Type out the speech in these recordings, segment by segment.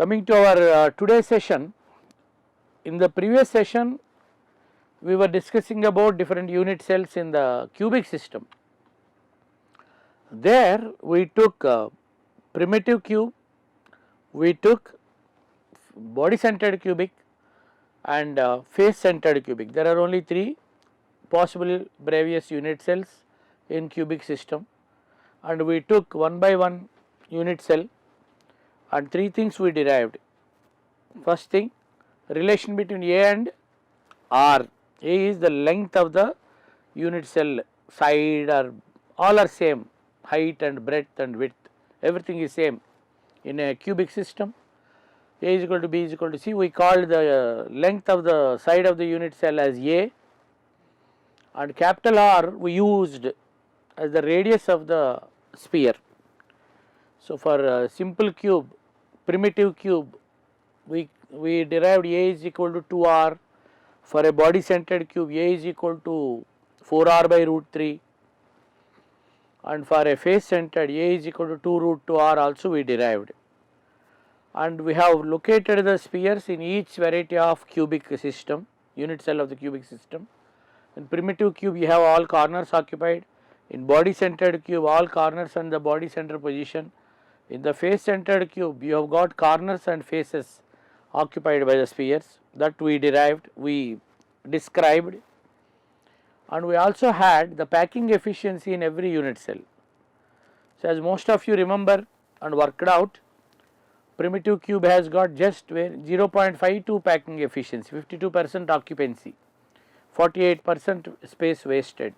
Coming to our today's session, in the previous session we were discussing about different unit cells in the cubic system. There we took primitive cube, we took body centered cubic and face centered cubic. There are only three possible Bravais unit cells in cubic system, and we took one by one unit cell and three things we derived. First thing, relation between A and R. A is the length of the unit cell, side or all are same, height and breadth and width, everything is same in a cubic system. A is equal to B is equal to C. We called the length of the side of the unit cell as A, and capital R we used as the radius of the sphere. So, for a simple cube, primitive cube, we derived A is equal to 2R. For a body centered cube, A is equal to 4R by root 3, and for a face centered, A is equal to 2 root 2R also we derived. And we have located the spheres in each variety of cubic system, unit cell of the cubic system. In primitive cube you have all corners occupied, in body centered cube all corners and the body center position. In the face centered cube you have got corners and faces occupied by the spheres, that we derived, we described, and we also had the packing efficiency in every unit cell. So, as most of you remember and worked out, primitive cube has got just 0.52 packing efficiency, 52% occupancy, 48% space wasted.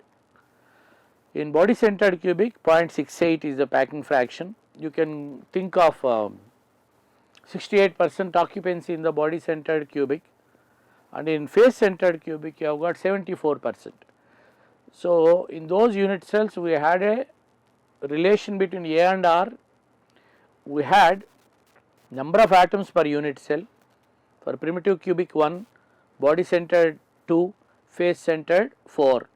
In body centered cubic 0.68 is the packing fraction. You can think of 68% occupancy in the body centered cubic, and in face centered cubic you have got 74%. So, in those unit cells we had a relation between A and R. We had number of atoms per unit cell. For primitive cubic 1, body centered 2, face centered 4,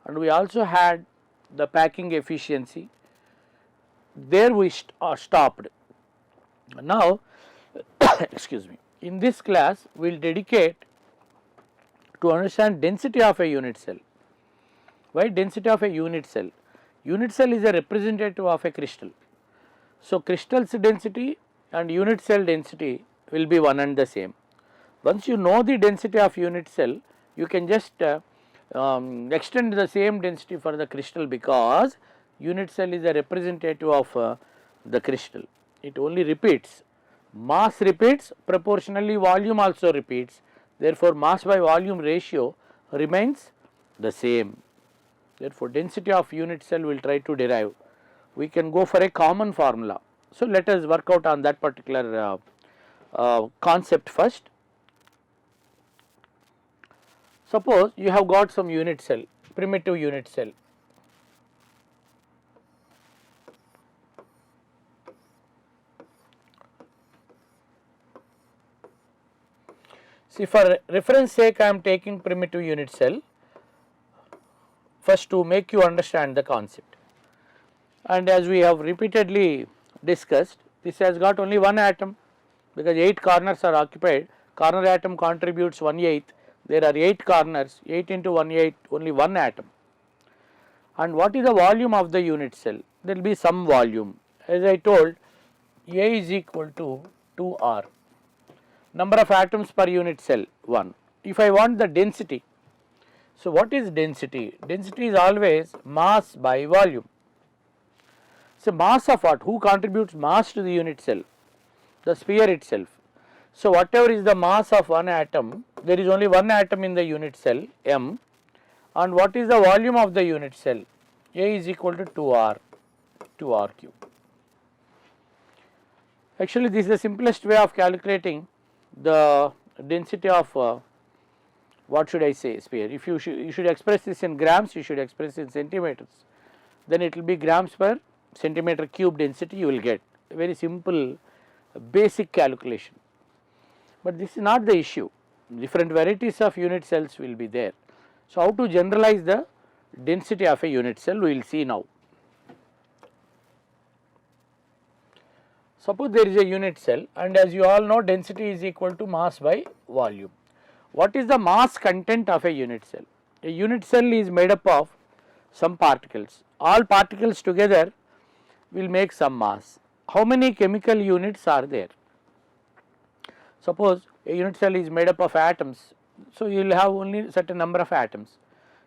and we also had the packing efficiency. There we stopped. Now excuse me, in this class we will dedicate to understand density of a unit cell. Why density of a unit cell? Unit cell is a representative of a crystal. So, crystal's density and unit cell density will be one and the same. Once you know the density of unit cell, you can just extend the same density for the crystal, because unit cell is a representative of the crystal. It only repeats, mass repeats, proportionally volume also repeats, therefore mass by volume ratio remains the same. Therefore, density of unit cell we will try to derive. We can go for a common formula. So, let us work out on that particular concept first. Suppose you have got some unit cell, primitive unit cell. See, for reference sake I am taking primitive unit cell first to make you understand the concept. And as we have repeatedly discussed, this has got only one atom, because 8 corners are occupied, corner atom contributes 1/8, there are 8 corners, 8 into 1/8, only one atom. And what is the volume of the unit cell? There will be some volume. As I told, A is equal to 2R. Number of atoms per unit cell 1. If I want the density, so what is density? Density is always mass by volume. So, mass of what? Who contributes mass to the unit cell? The sphere itself. So, whatever is the mass of one atom, there is only one atom in the unit cell M, and what is the volume of the unit cell? A is equal to 2R, 2R cube. Actually, this is the simplest way of calculating the density of what should I say, sphere. If you should express this in grams, you should express it in centimeters, then it will be grams per centimeter cube density you will get. A very simple basic calculation. But this is not the issue, different varieties of unit cells will be there. So, how to generalize the density of a unit cell we will see now. Suppose there is a unit cell, and as you all know, density is equal to mass by volume. What is the mass content of a unit cell? A unit cell is made up of some particles. All particles together will make some mass. How many chemical units are there? Suppose a unit cell is made up of atoms, so you will have only certain number of atoms.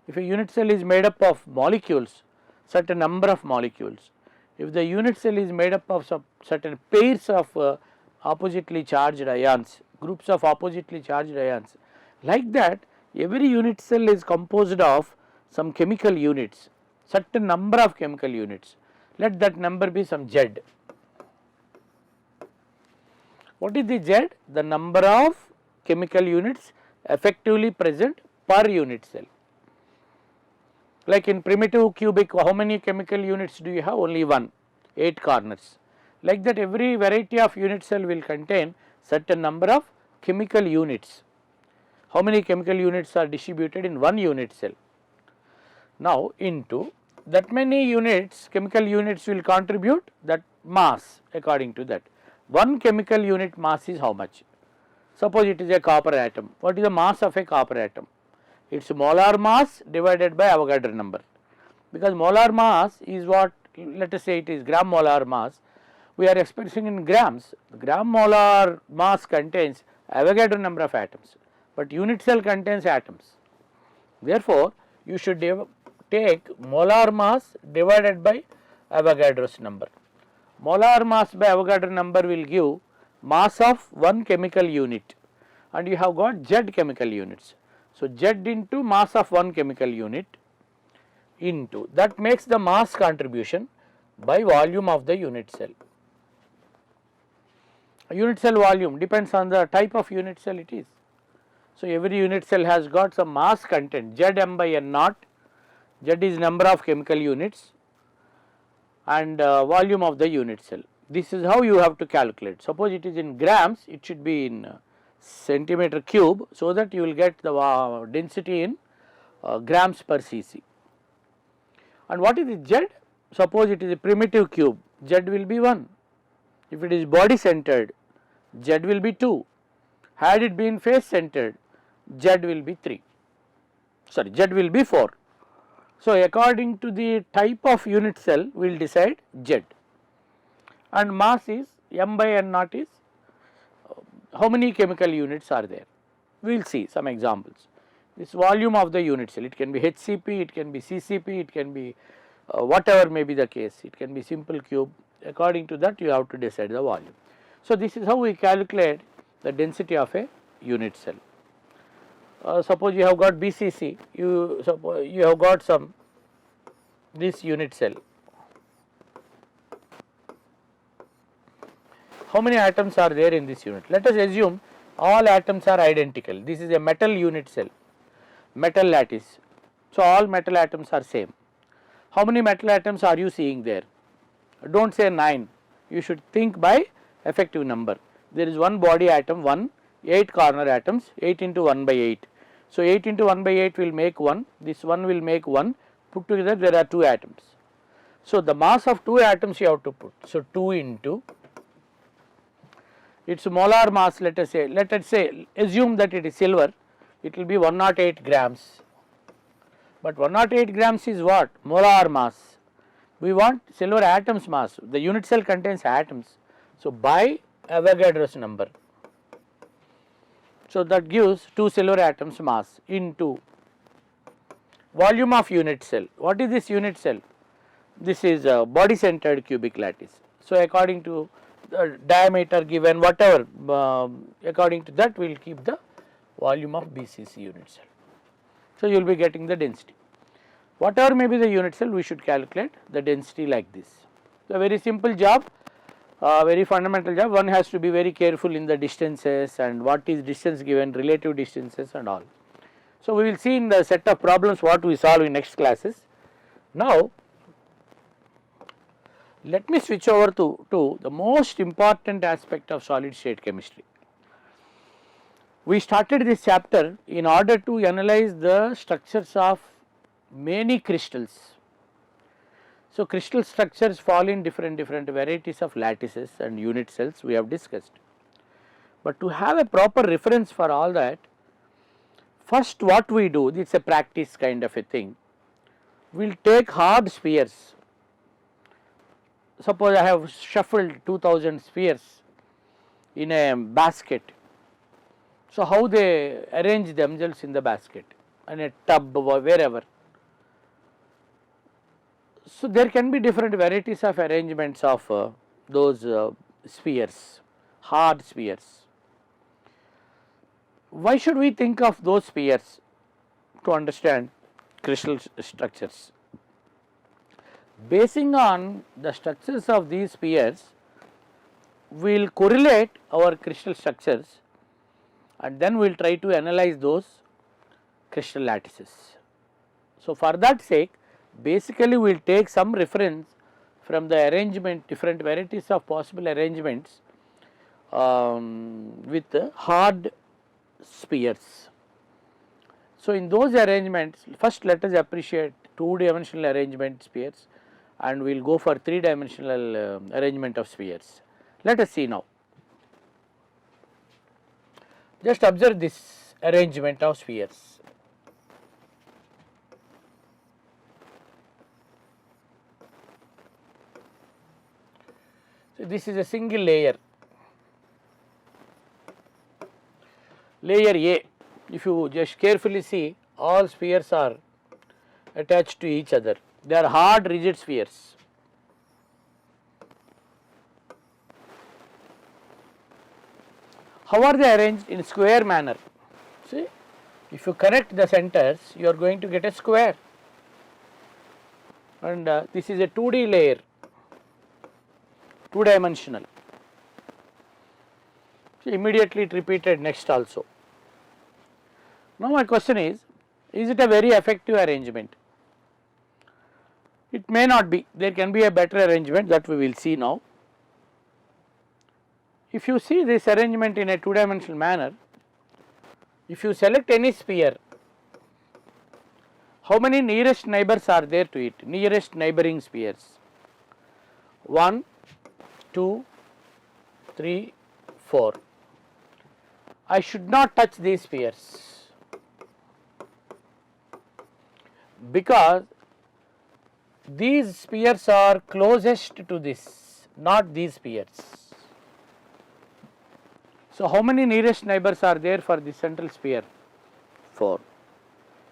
If a unit cell is made up of molecules, certain number of molecules. If the unit cell is made up of some certain pairs of oppositely charged ions, groups of oppositely charged ions, like that every unit cell is composed of some chemical units, certain number of chemical units. Let that number be some Z. What is the Z? The number of chemical units effectively present per unit cell. Like in primitive cubic, how many chemical units do you have? Only one, 8 corners. Like that every variety of unit cell will contain certain number of chemical units. How many chemical units are distributed in one unit cell? Now into that many units, chemical units will contribute that mass according to that. One chemical unit mass is how much? Suppose it is a copper atom. What is the mass of a copper atom? Its molar mass divided by Avogadro number. Because molar mass is what, let us say it is gram molar mass, we are expressing in grams. Gram molar mass contains Avogadro number of atoms, but unit cell contains atoms. Therefore, you should take molar mass divided by Avogadro's number. Molar mass by Avogadro number will give mass of one chemical unit, and you have got Z chemical units. So, Z into mass of one chemical unit into that makes the mass contribution by volume of the unit cell. Unit cell volume depends on the type of unit cell it is. So, every unit cell has got some mass content Z m by n naught, Z is number of chemical units and volume of the unit cell. This is how you have to calculate. Suppose it is in grams, it should be in centimeter cube, so that you will get the density in grams per cc. And what is the Z? Suppose it is a primitive cube, Z will be 1. If it is body centered, Z will be 2. Had it been face centered, Z will be 3. Sorry, Z will be 4. So, according to the type of unit cell, we will decide Z. And mass is m by n naught is how many chemical units are there. We will see some examples. This volume of the unit cell, it can be hcp, it can be ccp, it can be whatever may be the case, it can be simple cube. According to that, you have to decide the volume. So, this is how we calculate the density of a unit cell. Suppose you have got BCC, you have got some this unit cell. How many atoms are there in this unit? Let us assume all atoms are identical. This is a metal unit cell, metal lattice. So, all metal atoms are same. How many metal atoms are you seeing there? Do not say 9, you should think by effective number. There is one body atom, 1, 8 corner atoms, 8 into 1 by 8. So, 8 into 1 by 8 will make 1, this 1 will make 1, put together there are 2 atoms. So, the mass of 2 atoms you have to put. So, 2 into its molar mass, let us say assume that it is silver, it will be 108 grams, but 108 grams is what? Molar mass. We want silver atoms mass, the unit cell contains atoms. So, by Avogadro's number. So, that gives 2 silver atoms mass into volume of unit cell. What is this unit cell? This is a body centered cubic lattice. So, according to the diameter given, whatever, according to that we will keep the volume of BCC unit cell. So, you will be getting the density. Whatever may be the unit cell, we should calculate the density like this. So, a very simple job, very fundamental job. One has to be very careful in the distances and what is distance given, relative distances and all. So, we will see in the set of problems what we solve in next classes. Now, let me switch over to the most important aspect of solid state chemistry. We started this chapter in order to analyze the structures of many crystals. So, crystal structures fall in different varieties of lattices and unit cells we have discussed. But to have a proper reference for all that, first what we do, it is a practice kind of a thing, we will take hard spheres. Suppose I have shuffled 2000 spheres in a basket. So, how they arrange themselves in the basket, in a tub or wherever. So, there can be different varieties of arrangements of those spheres, hard spheres. Why should we think of those spheres to understand crystal structures? Basing on the structures of these spheres, we will correlate our crystal structures and then we will try to analyze those crystal lattices. So, for that sake, basically we will take some reference from the arrangement, different varieties of possible arrangements with hard spheres. So, in those arrangements, first let us appreciate 2-dimensional arrangement spheres and we will go for 3-dimensional arrangement of spheres. Let us see now. Just observe this arrangement of spheres. So, this is a single layer. Layer A, if you just carefully see, all spheres are attached to each other. They are hard rigid spheres. How are they arranged? In square manner. See, if you connect the centers, you are going to get a square. And this is a 2D layer, 2-dimensional. So, immediately it repeated next also. Now, my question is it a very effective arrangement? It may not be, there can be a better arrangement that we will see now. If you see this arrangement in a 2-dimensional manner, if you select any sphere, how many nearest neighbors are there to it? Nearest neighboring spheres. 1, 2, 3, 4. I should not touch these spheres because these spheres are closest to this, not these spheres. So, how many nearest neighbors are there for the central sphere? 4.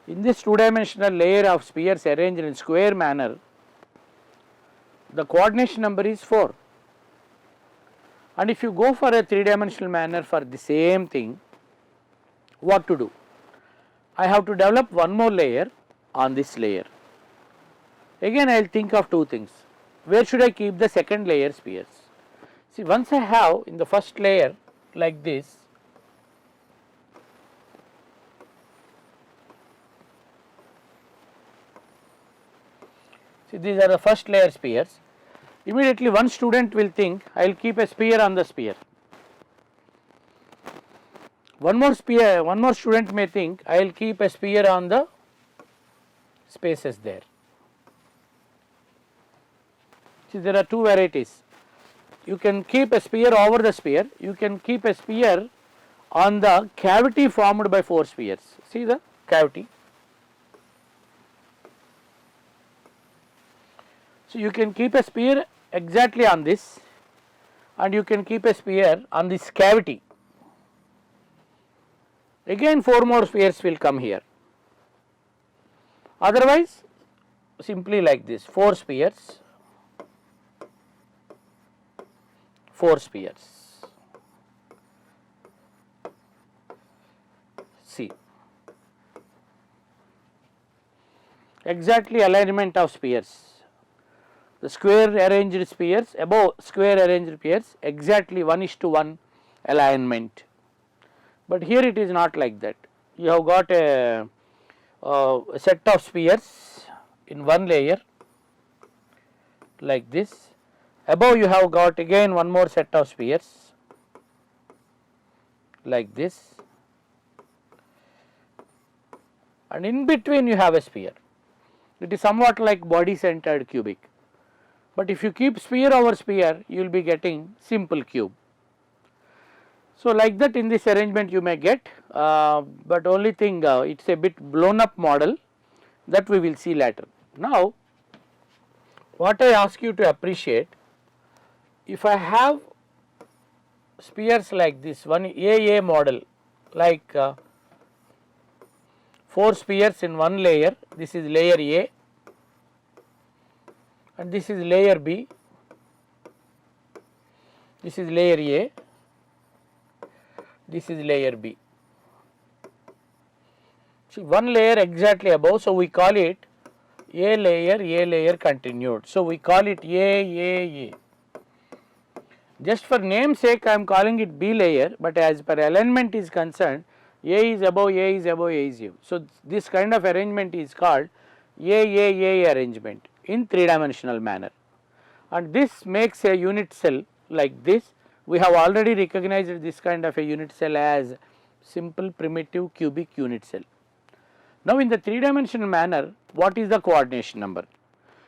In this 2-dimensional layer of spheres arranged in square manner, the coordination number is 4. And if you go for a 3-dimensional manner for the same thing, what to do? I have to develop one more layer on this layer. Again I will think of two things. Where should I keep the second layer spheres? See, once I have in the first layer like this, see, these are the first layer spheres. Immediately one student will think I will keep a sphere on the sphere. One more student may think I will keep a sphere on the spaces there. See, there are two varieties. You can keep a sphere over the sphere, you can keep a sphere on the cavity formed by 4 spheres. See the cavity. So, you can keep a sphere exactly on this and you can keep a sphere on this cavity. Again 4 more spheres will come here. Otherwise, simply like this, 4 spheres, 4 spheres. See, exactly alignment of spheres. The square arranged spheres, above square arranged spheres, exactly 1:1 alignment. But here it is not like that. You have got a set of spheres in one layer like this. Above you have got again one more set of spheres like this, and in between you have a sphere. It is somewhat like body centered cubic. but if you keep sphere over sphere, you will be getting simple cube. So, like that in this arrangement you may get, but only thing it is a bit blown up model that we will see later. Now, what I ask you to appreciate, if I have spheres like this, one AA model, like 4 spheres in one layer, this is layer A and this is layer B, this is layer A, this is layer B. See, one layer exactly above, so we call it A layer continued. So, we call it A. Just for name sake I am calling it B layer, but as per alignment is concerned, A is above, A is above, A is above. So, this kind of arrangement is called A arrangement in 3-dimensional manner, and this makes a unit cell like this. We have already recognized this kind of a unit cell as simple primitive cubic unit cell. Now, in the 3-dimensional manner, what is the coordination number?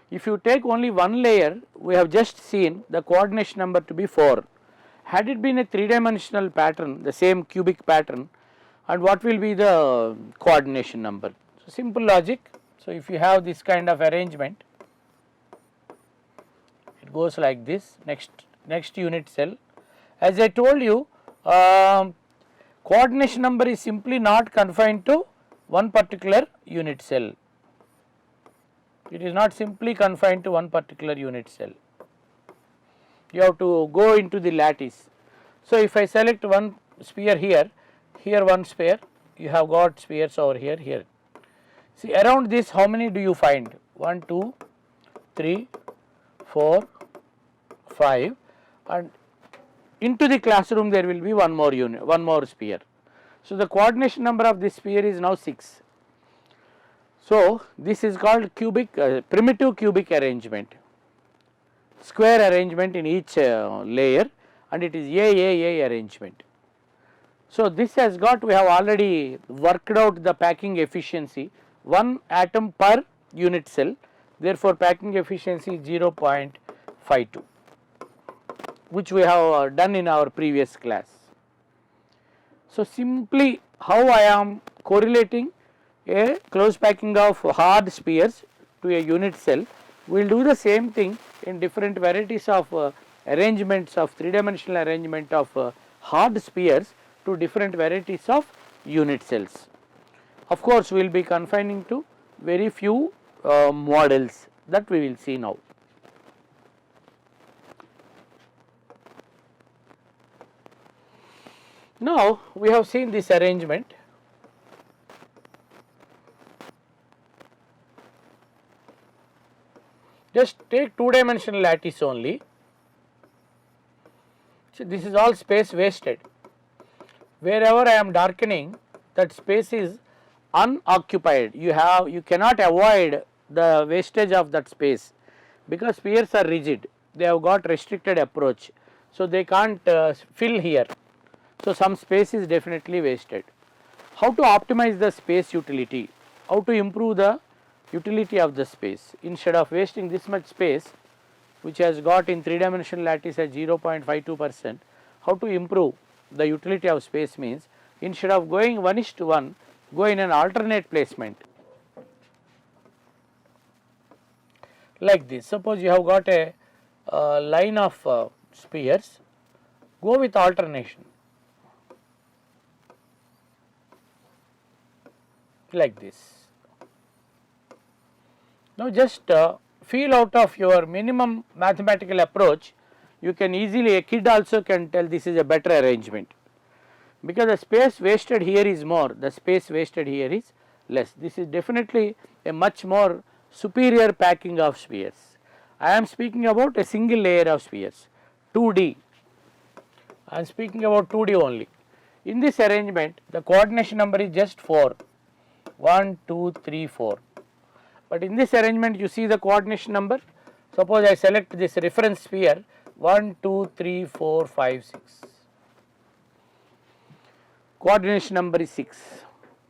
If you take only one layer, we have just seen the coordination number to be 4. Had it been a 3-dimensional pattern, the same cubic pattern, and what will be the coordination number? So, simple logic. So, if you have this kind of arrangement, it goes like this. Next unit cell. As I told you, coordination number is simply not confined to one particular unit cell. It is not simply confined to one particular unit cell. You have to go into the lattice. So, if I select one sphere here, here one sphere, you have got spheres over here, here. See, around this how many do you find? 1, 2, 3, 4, 5, and into the classroom there will be one more unit, one more sphere. So, the coordination number of this sphere is now 6. So, this is called cubic primitive cubic arrangement, square arrangement in each layer, and it is A arrangement. So, this has got, we have already worked out the packing efficiency, 1 atom per unit cell, therefore, packing efficiency is 0.52, which we have done in our previous class. So, simply how I am correlating a close packing of hard spheres to a unit cell, we will do the same thing in different varieties of arrangements of 3-dimensional arrangement of hard spheres to different varieties of unit cells. Of course, we will be confining to very few models that we will see now. Now, we have seen this arrangement. Just take 2-dimensional lattice only. So, this is all space wasted. Wherever I am darkening, that space is unoccupied. You cannot avoid the wastage of that space, because spheres are rigid. They have got restricted approach. So, they can't fill here. So, some space is definitely wasted. How to optimize the space utility? How to improve the utility of the space? Instead of wasting this much space, which has got in 3-dimensional lattice at 0.52%, how to improve the utility of space means, instead of going 1:1, go in an alternate placement like this. Suppose you have got a line of spheres, go with alternation like this. Now, just feel out of your minimum mathematical approach, you can easily, a kid also can tell this is a better arrangement, because the space wasted here is more, the space wasted here is less. This is definitely a much more superior packing of spheres. I am speaking about a single layer of spheres, 2D. I am speaking about 2D only. In this arrangement, the coordination number is just 4, 1, 2, 3, 4. But in this arrangement, you see the coordination number. Suppose I select this reference sphere, 1, 2, 3, 4, 5, 6. Coordination number is 6.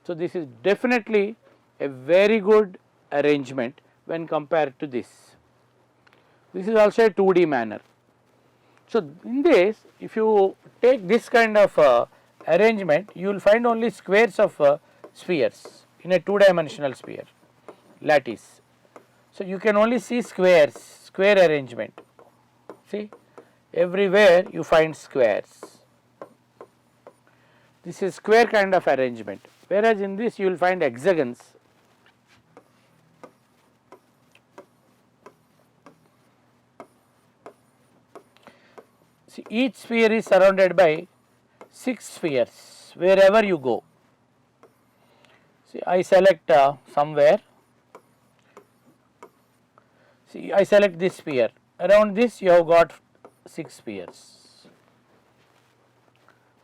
So, this is definitely a very good arrangement when compared to this. This is also a 2D manner. So, in this if you take this kind of arrangement, you will find only squares of spheres in a 2-dimensional sphere lattice. So, you can only see squares, square arrangement, see everywhere you find squares. This is square kind of arrangement, whereas in this you will find hexagons. See, each sphere is surrounded by 6 spheres wherever you go. See, I select somewhere. See, I select this sphere. Around this you have got 6 spheres.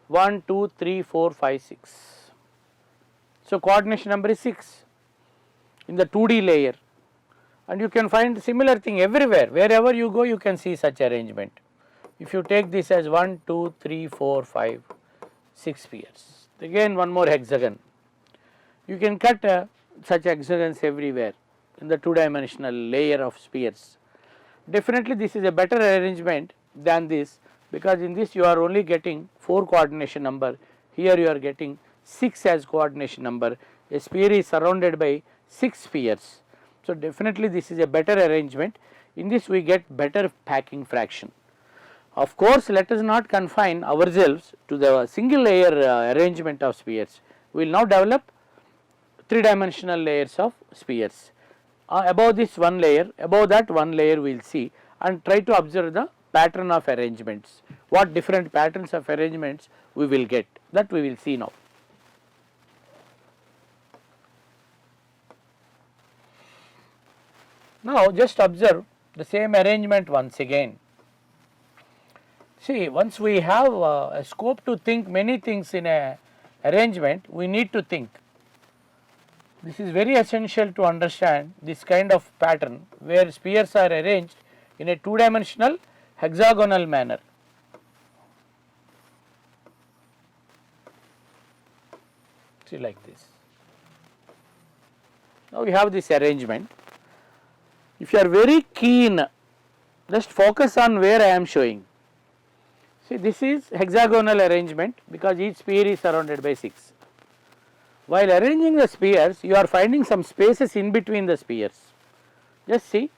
1, 2, 3, 4, 5, 6. So, coordination number is 6 in the 2D layer, and you can find similar thing everywhere. Wherever you go, you can see such arrangement. If you take this as 1, 2, 3, 4, 5, 6 spheres, again one more hexagon. You can cut such hexagons everywhere in the 2-dimensional layer of spheres. Definitely this is a better arrangement than this, because in this you are only getting 4 coordination number, here you are getting 6 as coordination number. A sphere is surrounded by 6 spheres. So, definitely this is a better arrangement. In this we get better packing fraction. Of course, let us not confine ourselves to the single layer arrangement of spheres. We will now develop 3-dimensional layers of spheres. Above this one layer, above that one layer we will see, and try to observe the pattern of arrangements. What different patterns of arrangements we will get, that we will see now. Now, just observe the same arrangement once again. See, once we have a scope to think many things in a arrangement, we need to think. This is very essential to understand this kind of pattern where spheres are arranged in a 2-dimensional hexagonal manner. See, like this. Now we have this arrangement. If you are very keen, just focus on where I am showing. See, this is hexagonal arrangement because each sphere is surrounded by 6. While arranging the spheres, you are finding some spaces in between the spheres. Just see,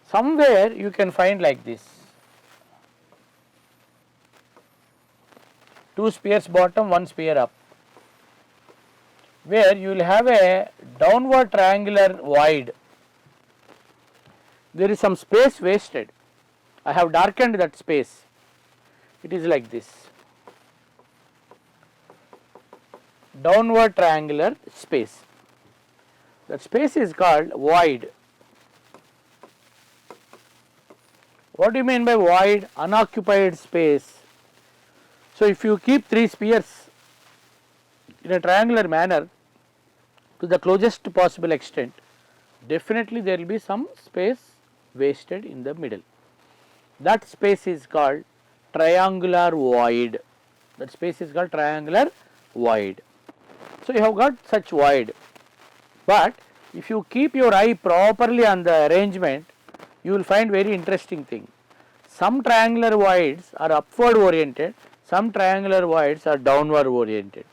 somewhere you can find like this. 2 spheres bottom, 1 sphere up, where you will have a downward triangular void. There is some space wasted. I have darkened that space. It is like this, downward triangular space. That space is called void. What do you mean by void? Unoccupied space. So, if you keep 3 spheres in a triangular manner to the closest possible extent, definitely there will be some space wasted in the middle. That space is called triangular void. That space is called triangular void. So, you have got such void, but if you keep your eye properly on the arrangement, you will find very interesting thing. Some triangular voids are upward oriented, some triangular voids are downward oriented.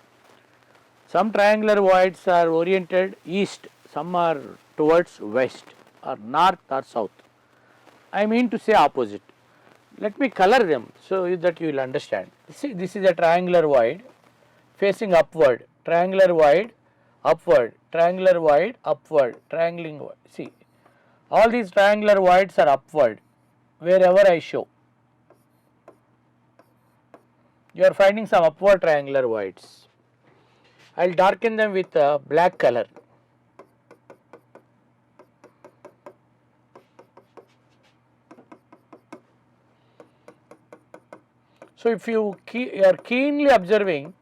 Some triangular voids are oriented east, some are towards west or north or south. I mean to say opposite. Let me color them so that you will understand. See, this is a triangular void facing upward, triangular void upward, triangular void upward, triangling void. See, all these triangular voids are upward wherever I show. You are finding some upward triangular voids. I will darken them with a black color. So, if you are keenly observing,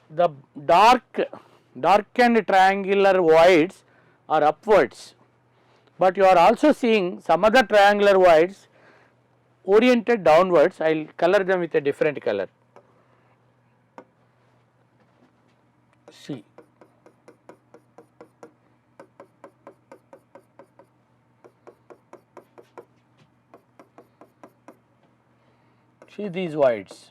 the darkened triangular voids are upwards, but you are also seeing some other triangular voids oriented downwards. I will color them with a different color. See, See these voids.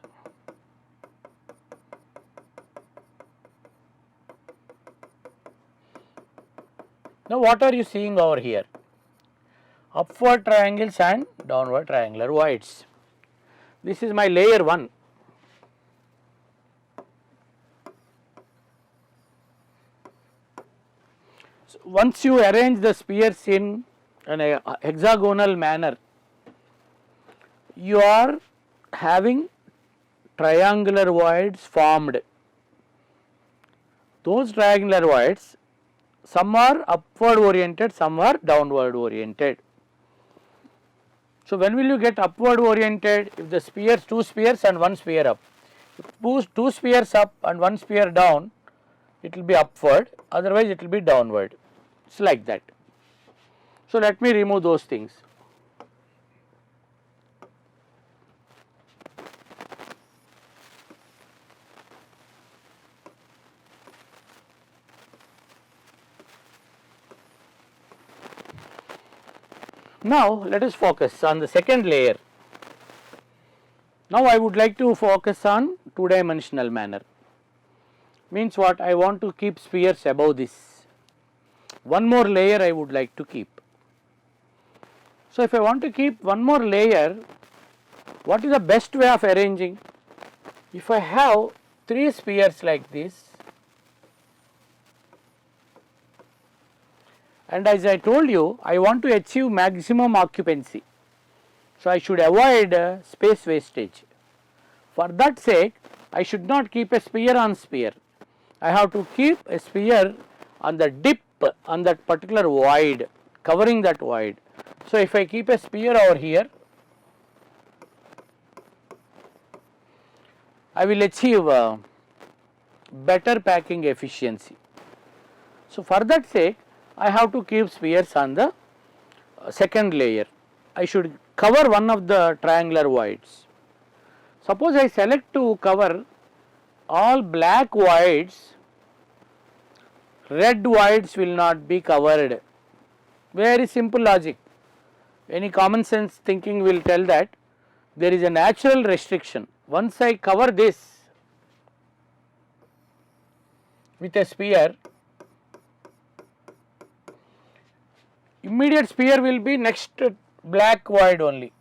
Now what are you seeing over here? Upward triangles and downward triangular voids. This is my layer 1. So once you arrange the spheres in an hexagonal manner, you are having triangular voids formed. Those triangular voids, some are upward oriented, some are downward oriented. So when will you get upward oriented? If the spheres, 2 spheres and 1 sphere up. If 2 spheres up and 1 sphere down, it will be upward, otherwise it will be downward. It's like that. So let me remove those things. Now let us focus on the second layer. Now I would like to focus on 2-dimensional manner. Means what? I want to keep spheres above this. One more layer I would like to keep. So if I want to keep one more layer, what is the best way of arranging? If I have 3 spheres like this, and as I told you, I want to achieve maximum occupancy. So I should avoid space wastage. For that sake, I should not keep a sphere on sphere. I have to keep a sphere on the dip on that particular void, covering that void. So if I keep a sphere over here, I will achieve better packing efficiency. So for that sake, I have to keep spheres on the second layer. I should cover one of the triangular voids. Suppose I select to cover all black voids, red voids will not be covered. Very simple logic. Any common sense thinking will tell that there is a natural restriction. Once I cover this with a sphere, immediate sphere will be next black void only,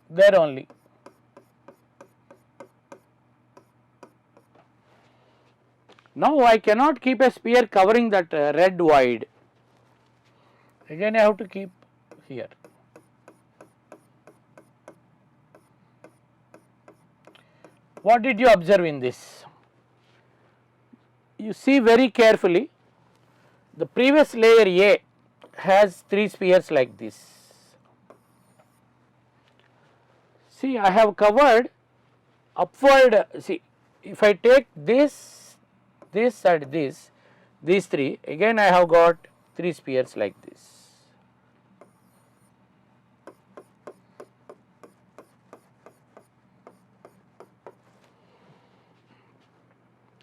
there only. Now I cannot keep a sphere covering that red void. Again I have to keep here. What did you observe in this? You see very carefully, the previous layer A has 3 spheres like this. See, I have covered upward. See, if I take this and this, these 3, again I have got 3 spheres like this.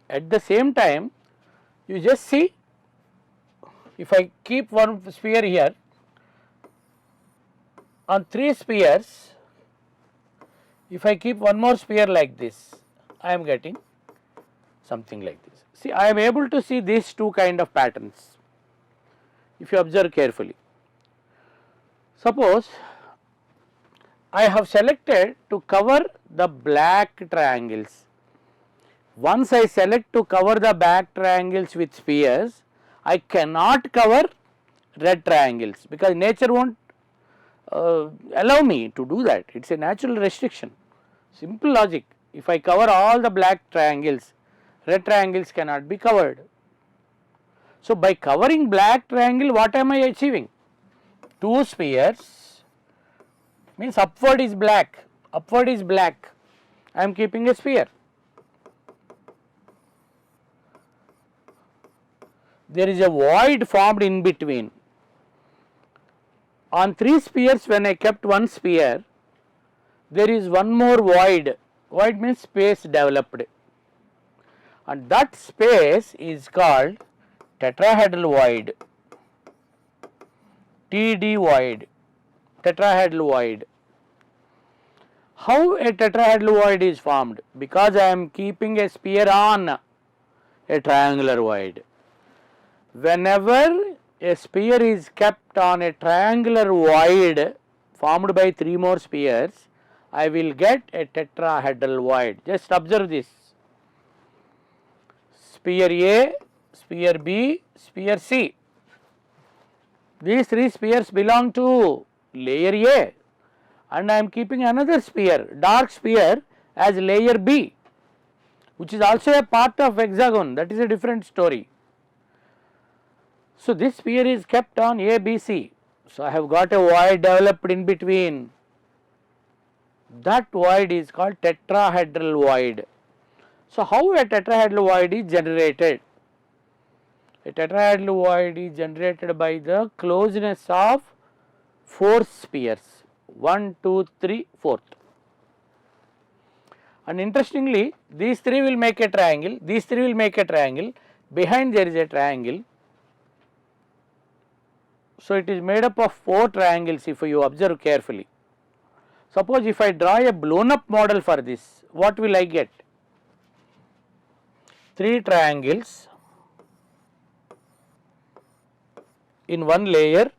At the same time, you just see, if I keep one sphere here, on 3 spheres, if I keep one more sphere like this, I am getting something like this. See, I am able to see these 2 kind of patterns, if you observe carefully. Suppose I have selected to cover the black triangles. Once I select to cover the black triangles with spheres, I cannot cover red triangles, because nature won't allow me to do that. It is a natural restriction. Simple logic. If I cover all the black triangles, red triangles cannot be covered. So by covering black triangle, what am I achieving? 2 spheres, means upward is black, upward is black, I am keeping a sphere. There is a void formed in between. On 3 spheres, when I kept one sphere, there is one more void. Void means space developed, and that space is called tetrahedral void, TD void, tetrahedral void. How a tetrahedral void is formed? Because I am keeping a sphere on a triangular void. Whenever a sphere is kept on a triangular void formed by 3 more spheres, I will get a tetrahedral void. Just observe this. Sphere A, sphere B, sphere C. These 3 spheres belong to layer A, and I am keeping another sphere, dark sphere, as layer B, which is also a part of hexagon. That is a different story. So, this sphere is kept on A, B, C. So, I have got a void developed in between. That void is called tetrahedral void. So, how a tetrahedral void is generated? A tetrahedral void is generated by the closeness of 4 spheres, 1, 2, 3, 4th. And interestingly, these 3 will make a triangle, these 3 will make a triangle, behind there is a triangle. So, it is made up of 4 triangles if you observe carefully. Suppose if I draw a blown up model for this, what will I get? 3 triangles in one layer,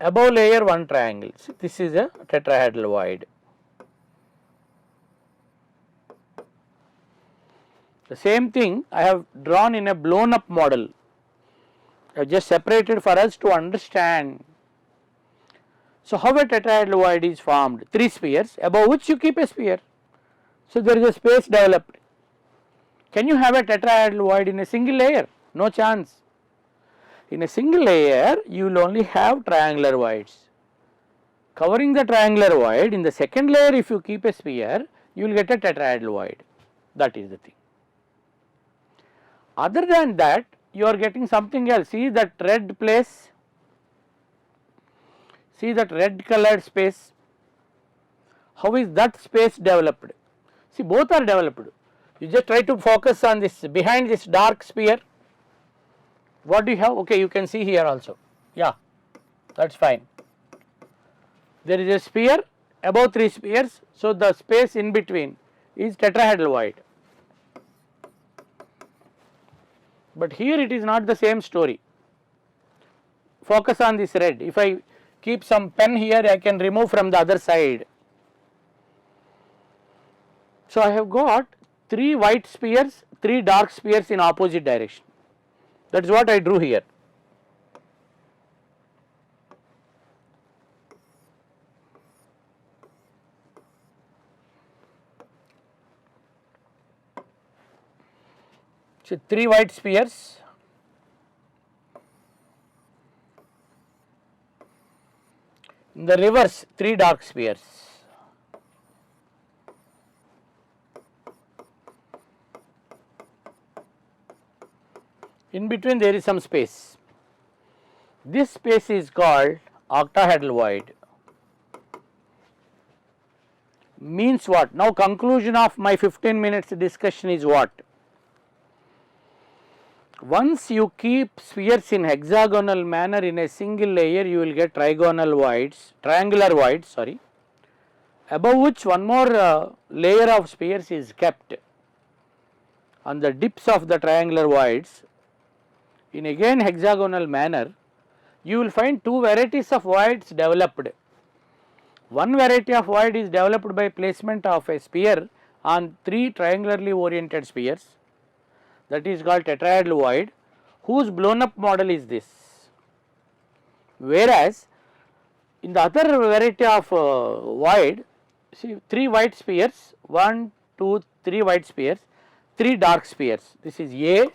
above layer 1 triangle. See, this is a tetrahedral void. The same thing I have drawn in a blown up model. I have just separated for us to understand. So, how a tetrahedral void is formed? 3 spheres above which you keep a sphere. So, there is a space developed. Can you have a tetrahedral void in a single layer? No chance. In a single layer, you will only have triangular voids. Covering the triangular void, in the second layer if you keep a sphere, you will get a tetrahedral void. That is the thing. Other than that, you are getting something else. See that red place, see that red colored space. How is that space developed? See, both are developed. You just try to focus on this behind this dark sphere. What do you have? Okay, you can see here also. Yeah, that is fine. There is a sphere above 3 spheres. So, the space in between is tetrahedral void. But here it is not the same story. Focus on this red. If I keep some pen here, I can remove from the other side. So, I have got 3 white spheres, 3 dark spheres in opposite direction. That is what I drew here. So, 3 white spheres, in the reverse 3 dark spheres. In between there is some space. This space is called octahedral void. Means what? Now, conclusion of my 15 minutes discussion is what? Once you keep spheres in hexagonal manner in a single layer, you will get triangular voids, sorry, above which one more layer of spheres is kept on the dips of the triangular voids in again hexagonal manner. You will find 2 varieties of voids developed. One variety of void is developed by placement of a sphere on 3 triangularly oriented spheres, that is called tetrahedral void, whose blown up model is this. Whereas, in the other variety of void, see 3 white spheres, 1, 2, 3 white spheres, 3 dark spheres. This is A,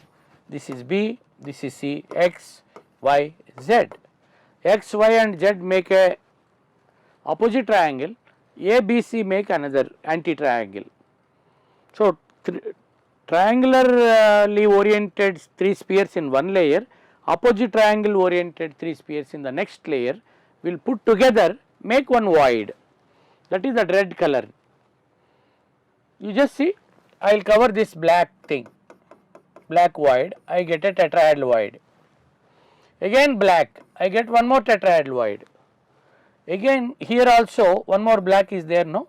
this is B, this is C, X, Y, Z. X, Y and Z make a opposite triangle, A, B, C make another anti-triangle. So, triangularly oriented 3 spheres in one layer, opposite triangle oriented 3 spheres in the next layer will put together make one void, that is the red color. You just see, I will cover this black thing, black void, I get a tetrahedral void. Again black, I get one more tetrahedral void. Again here also one more black is there, no?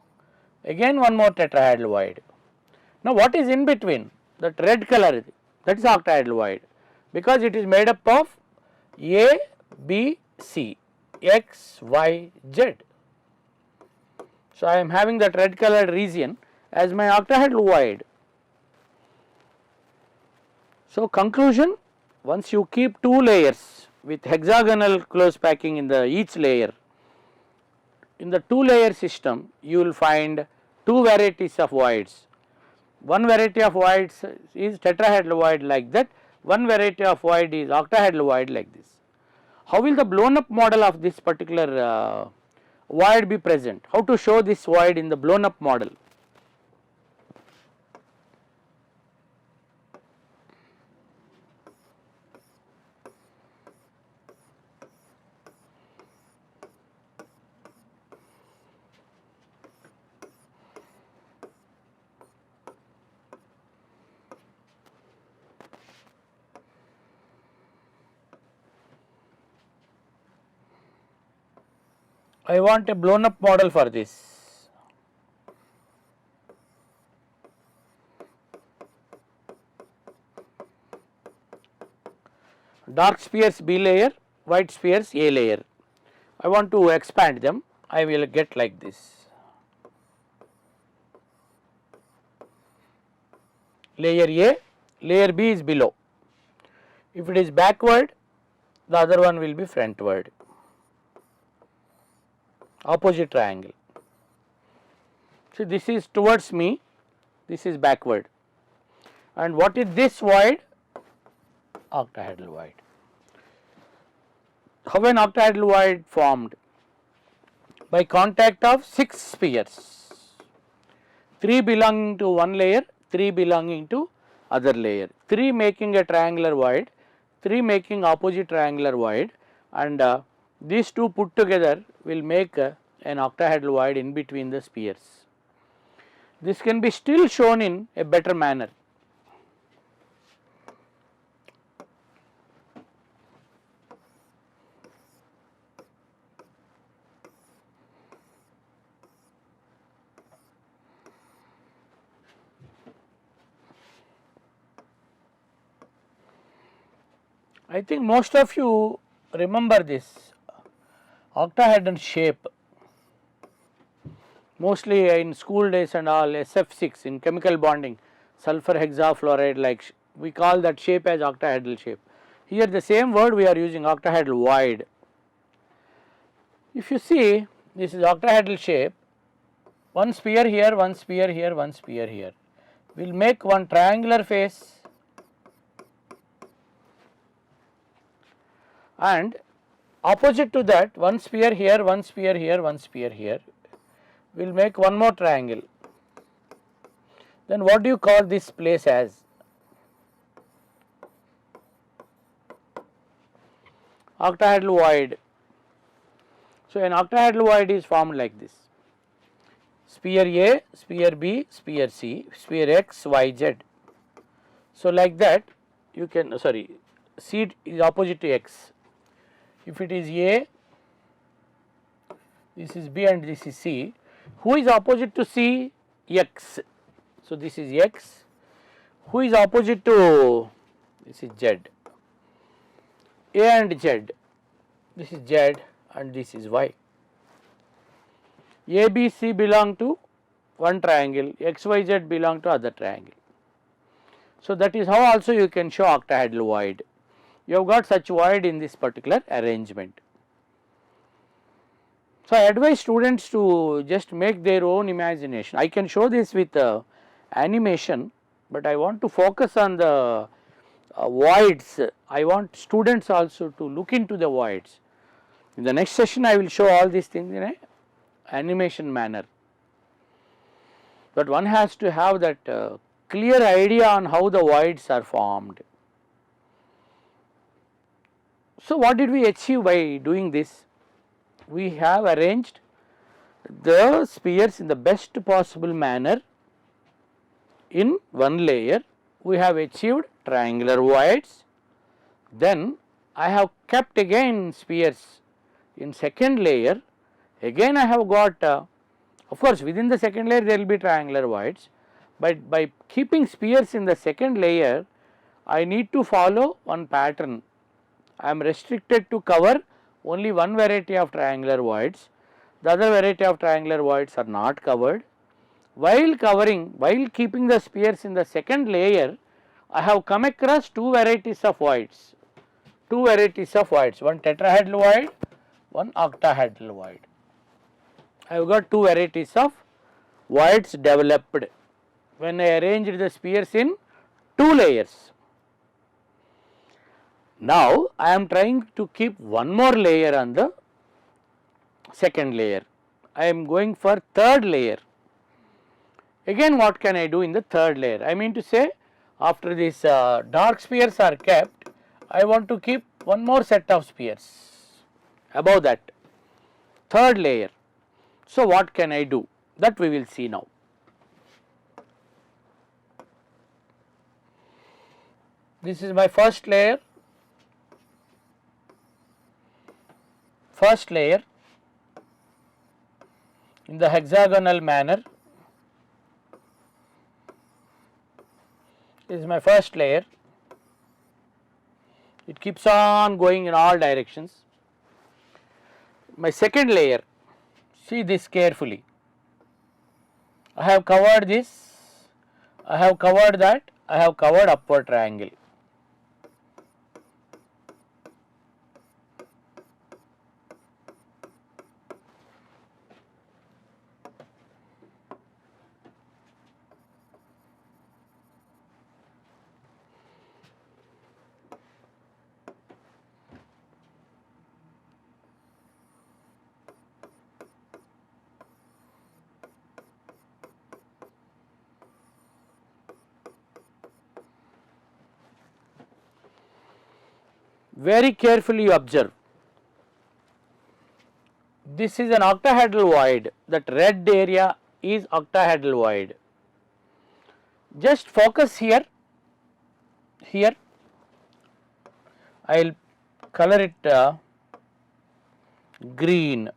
again one more tetrahedral void. Now what is in between? That red color, that is octahedral void, because it is made up of A, B, C, X, Y, Z. So I am having that red colored region as my octahedral void. So conclusion, once you keep two layers with hexagonal close packing in the each layer, in the two layer system you will find two varieties of voids. One variety of voids is tetrahedral void like that, one variety of void is octahedral void like this. How will the blown up model of this particular void be present? How to show this void in the blown up model? I want a blown up model for this. Dark spheres B layer, white spheres A layer. I want to expand them, I will get like this. Layer A, layer B is below. If it is backward, the other one will be frontward. Opposite triangle. So this is towards me, this is backward. And what is this void? Octahedral void. How an octahedral void formed? By contact of 6 spheres, 3 belonging to one layer, 3 belonging to other layer, 3 making a triangular void, 3 making opposite triangular void, and these two put together will make an octahedral void in between the spheres. This can be still shown in a better manner. I think most of you remember this octahedral shape, mostly in school days and all, SF6 in chemical bonding, sulfur hexafluoride, like we call that shape as octahedral shape. Here the same word we are using, octahedral void. If you see, this is octahedral shape, one sphere here, one sphere here, one sphere here. We will make one triangular face and opposite to that one sphere here, one sphere here, one sphere here. We will make one more triangle. Then what do you call this place as? Octahedral void. So an octahedral void is formed like this: sphere A, sphere B, sphere C, sphere X, Y, Z. So like that you can, C is opposite to X. If it is A, this is B and this is C. Who is opposite to C? X. So this is X. Who is opposite to, this is Z. A and Z. This is Z and this is Y. A, B, C belong to one triangle, X, Y, Z belong to other triangle. So that is how also you can show octahedral void. You have got such void in this particular arrangement. So I advise students to just make their own imagination. I can show this with animation, but I want to focus on the voids. I want students also to look into the voids. In the next session I will show all these things in a animation manner. But one has to have that clear idea on how the voids are formed. So what did we achieve by doing this? We have arranged the spheres in the best possible manner in one layer. We have achieved triangular voids. Then I have kept again spheres in second layer. Again I have got Of course, within the second layer there will be triangular voids, but by keeping spheres in the second layer, I need to follow one pattern. I am restricted to cover only one variety of triangular voids, the other variety of triangular voids are not covered. While keeping the spheres in the second layer, I have come across two varieties of voids, one tetrahedral void, one octahedral void. I have got two varieties of voids developed when I arranged the spheres in two layers. Now I am trying to keep one more layer on the second layer. I am going for third layer. Again, what can I do in the third layer? I mean to say, after these dark spheres are kept, I want to keep one more set of spheres above that, third layer. So what can I do? That we will see now. This is my first layer. In the hexagonal manner. This is my first layer. It keeps on going in all directions. My second layer, see this carefully. I have covered this, I have covered that, I have covered upward triangle. Very carefully you observe. This is an octahedral void, that red area is octahedral void. Just focus here, I will color it green.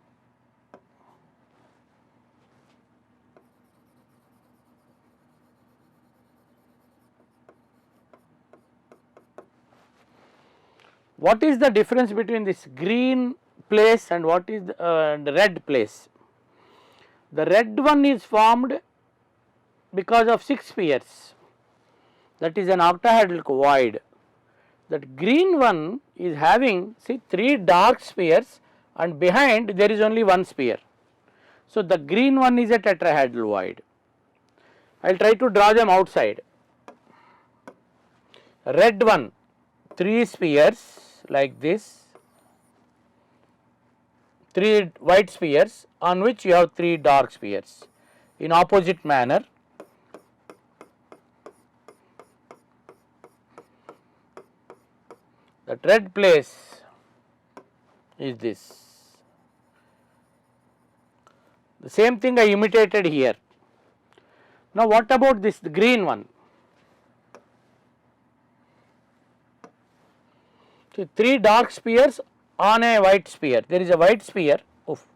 What is the difference between this green place and what is the red place? The red one is formed because of 6 spheres, that is an octahedral void. That green one is having, see, 3 dark spheres and behind there is only one sphere. So the green one is a tetrahedral void. I will try to draw them outside. Red one, 3 spheres like this, 3 white spheres on which you have 3 dark spheres in opposite manner. That red place is this. The same thing I imitated here. Now what about this, the green one? So 3 dark spheres on a white sphere. There is a white sphere. Oof.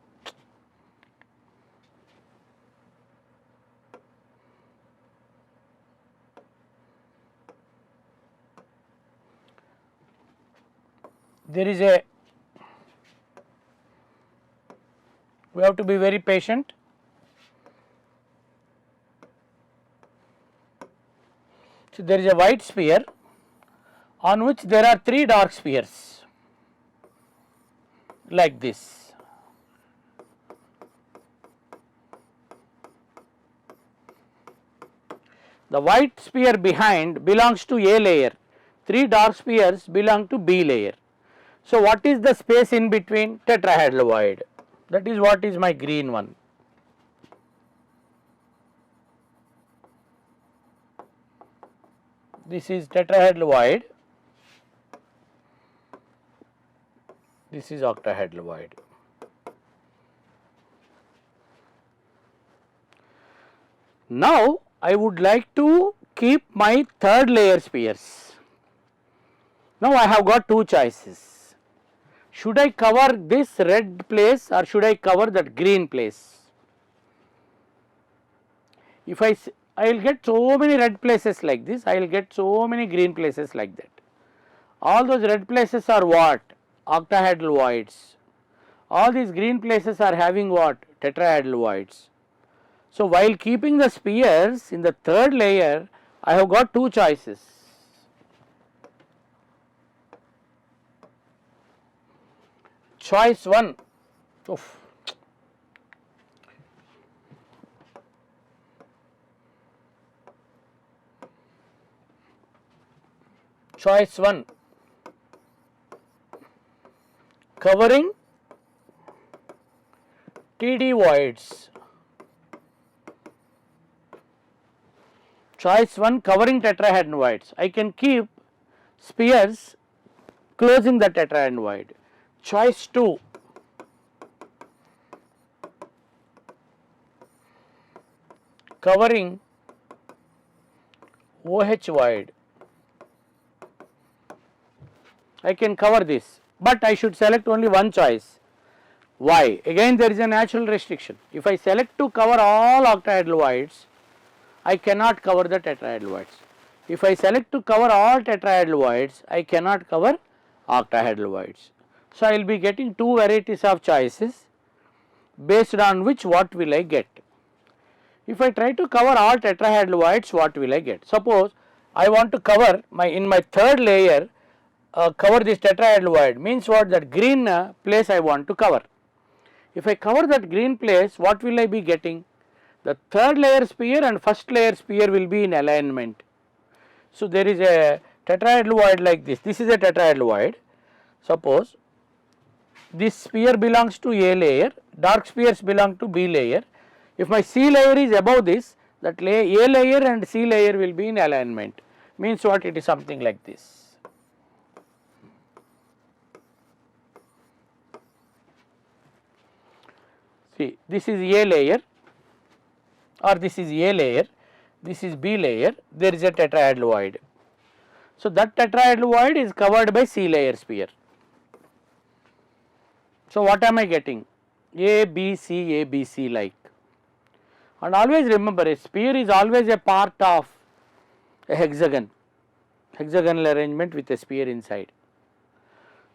There is a, we have to be very patient. So there is a white sphere on which there are 3 dark spheres like this. The white sphere behind belongs to A layer, 3 dark spheres belong to B layer. So what is the space in between? Tetrahedral void. That is what is my green one. This is tetrahedral void. This is octahedral void. Now I would like to keep my third layer spheres. Now I have got 2 choices. Should I cover this red place or should I cover that green place? If I will get so many red places like this, I will get so many green places like that. All those red places are what? Octahedral voids. All these green places are having what? Tetrahedral voids. So, while keeping the spheres in the third layer, I have got two choices. Choice 1, oof. Choice 1, covering TD voids. Choice 1, covering tetrahedron voids. I can keep spheres closing the tetrahedron void. Choice 2, covering OH void. I can cover this, but I should select only one choice. Why? Again there is a natural restriction. If I select to cover all octahedral voids, I cannot cover the tetrahedral voids. If I select to cover all tetrahedral voids, I cannot cover octahedral voids. So, I will be getting two varieties of choices based on which what will I get. If I try to cover all tetrahedral voids, what will I get? Suppose I want to cover in my third layer cover this tetrahedral void, means what? That green place I want to cover. If I cover that green place, what will I be getting? The third layer sphere and first layer sphere will be in alignment. So, there is a tetrahedral void like this. This is a tetrahedral void. Suppose this sphere belongs to A layer, dark spheres belong to B layer. If my C layer is above this, that A layer and C layer will be in alignment. Means what? It is something like this. See, this is A layer, or this is A layer, this is B layer, there is a tetrahedral void. So, that tetrahedral void is covered by C layer sphere. So, what am I getting? A, B, C, A, B, C like. And always remember, a sphere is always a part of a hexagon, hexagonal arrangement with a sphere inside.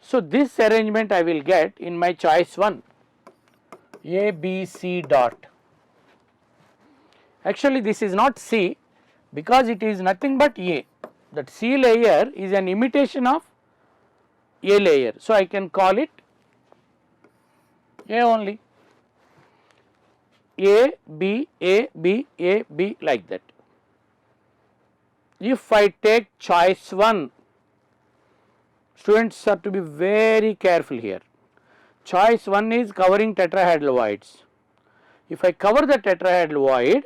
So, this arrangement I will get in my choice 1, A, B, C dot. Actually, this is not C because it is nothing but A. That C layer is an imitation of A layer. So, I can call it A only. A, B, A, B, A, B like that. If I take choice 1, students have to be very careful here. Choice 1 is covering tetrahedral voids. If I cover the tetrahedral void,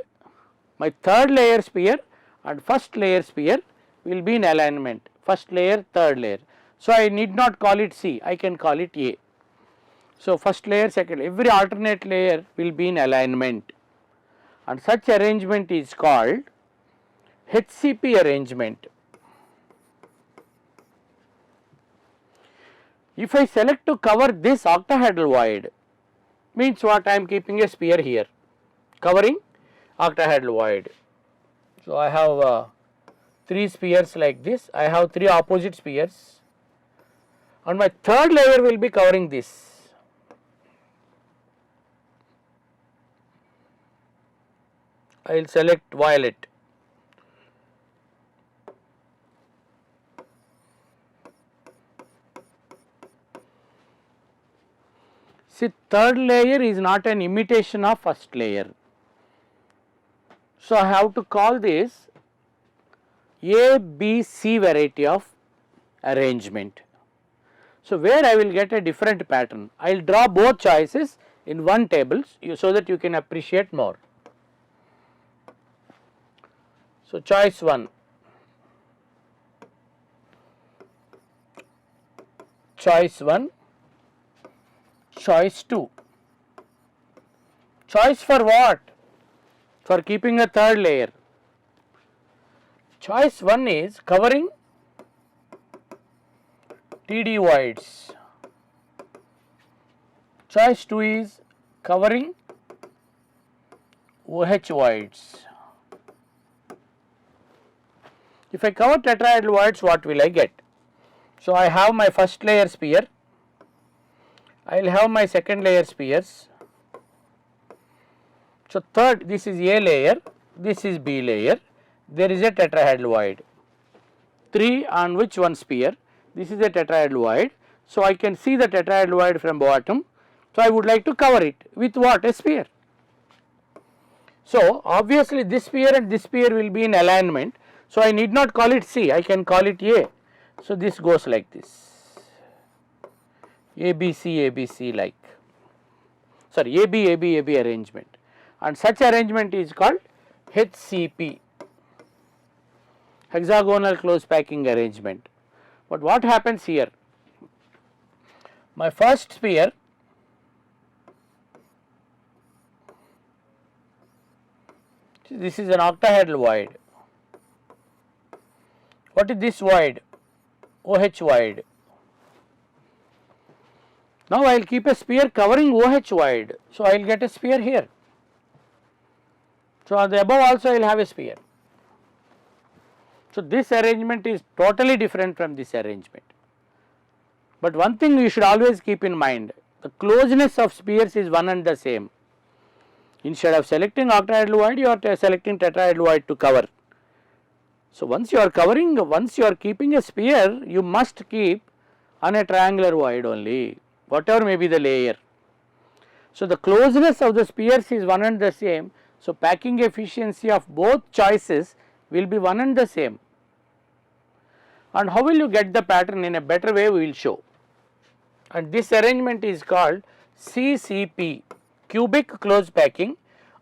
my third layer sphere and first layer sphere will be in alignment, first layer, third layer. So, I need not call it C, I can call it A. So, first layer, second layer, every alternate layer will be in alignment, and such arrangement is called hcp arrangement. If I select to cover this octahedral void, means what? I am keeping a sphere here covering octahedral void. So, I have 3 spheres like this, I have 3 opposite spheres, and my third layer will be covering this. I will select violet. See, third layer is not an imitation of first layer. So, I have to call this A, B, C variety of arrangement. So, where I will get a different pattern, I will draw both choices in one table so that you can appreciate more. So, choice 1, choice 1, choice 2. Choice for what? For keeping a third layer. Choice 1 is covering TD voids. Choice 2 is covering OH voids. If I cover tetrahedral voids, what will I get? So, I have my first layer sphere, I will have my second layer spheres. So, third, this is A layer, this is B layer, there is a tetrahedral void, 3 on which one sphere, this is a tetrahedral void. So, I can see the tetrahedral void from bottom. So, I would like to cover it with what? A sphere. So, obviously this sphere and this sphere will be in alignment. So, I need not call it C, I can call it A. So, this goes like this, ABC, ABC like, sorry, AB, AB, AB arrangement, and such arrangement is called hcp, hexagonal close packing arrangement. But what happens here? My first sphere this is an octahedral void. What is this void? OH void. Now I will keep a sphere covering OH void. So I will get a sphere here. So on the above also I will have a sphere. So this arrangement is totally different from this arrangement. But one thing you should always keep in mind, the closeness of spheres is one and the same. Instead of selecting octahedral void, you are selecting tetrahedral void to cover. So once you are covering, once you are keeping a sphere, you must keep on a triangular void only, whatever may be the layer. So the closeness of the spheres is one and the same. So packing efficiency of both choices will be one and the same. And how will you get the pattern in a better way, we will show. And this arrangement is called CCP, cubic close packing,